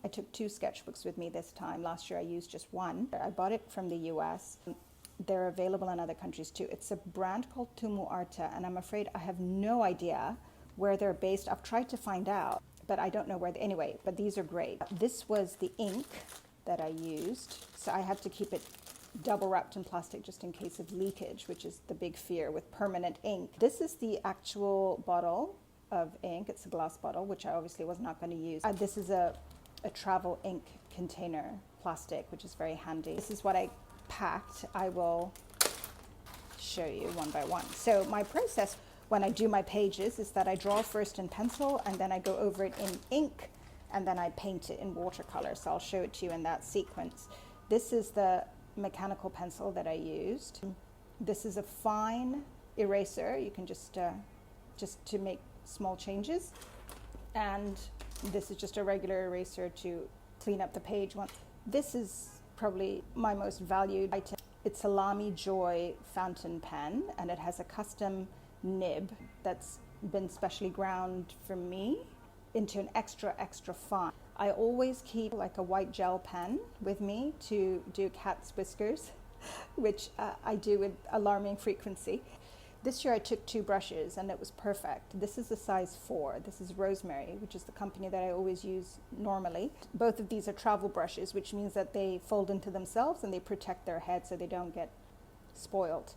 I took 2 sketchbooks with me this time. Last year I used just one. I bought it from the US. They're available in other countries too. It's a brand called Tumu Arta, and I'm afraid I have no idea where they're based. I've tried to find out, but I don't know where. Anyway, but these are great. This was the ink that I used, so I had to keep it double wrapped in plastic just in case of leakage, which is the big fear with permanent ink. This is the actual bottle of ink. It's a glass bottle, which I obviously was not going to use. This is a travel ink container, plastic, which is very handy. This is what I packed. I will show you one by one. So my process when I do my pages is that I draw first in pencil, and then I go over it in ink, and then I paint it in watercolor. So I'll show it to you in that sequence. This is the mechanical pencil that I used. This is a fine eraser. You can just to make small changes. And this is just a regular eraser to clean up the page. This is probably my most valued item. It's a Lamy Joy fountain pen, and it has a custom nib that's been specially ground for me into an extra fine. I always keep like a white gel pen with me to do cat's whiskers, which I do with alarming frequency. This year I took 2 brushes and it was perfect. This is a size 4. This is Rosemary, which is the company that I always use normally. Both of these are travel brushes, which means that they fold into themselves and they protect their head so they don't get spoiled.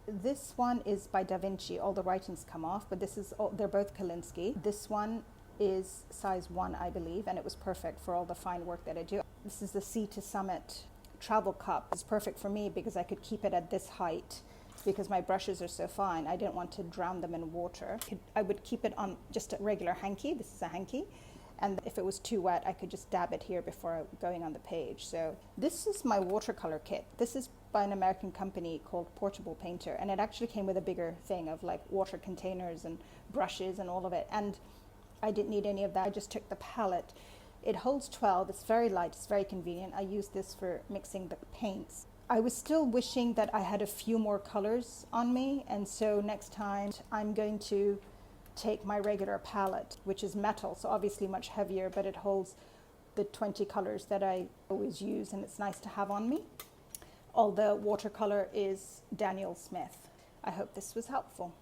This one is by Da Vinci. All the writings come off, but they're both Kolinsky. This one is size 1, I believe, and it was perfect for all the fine work that I do. This is the Sea to Summit travel cup. It's perfect for me because I could keep it at this height. Because my brushes are so fine, I didn't want to drown them in water. I would keep it on just a regular hanky. This is a hanky. And if it was too wet, I could just dab it here before going on the page. So this is my watercolor kit. This is by an American company called Portable Painter. And it actually came with a bigger thing of like water containers and brushes and all of it. And I didn't need any of that. I just took the palette. It holds 12. It's very light. It's very convenient. I use this for mixing the paints. I was still wishing that I had a few more colors on me, and so next time I'm going to take my regular palette, which is metal, so obviously much heavier, but it holds the 20 colors that I always use, and it's nice to have on me. All the watercolor is Daniel Smith. I hope this was helpful.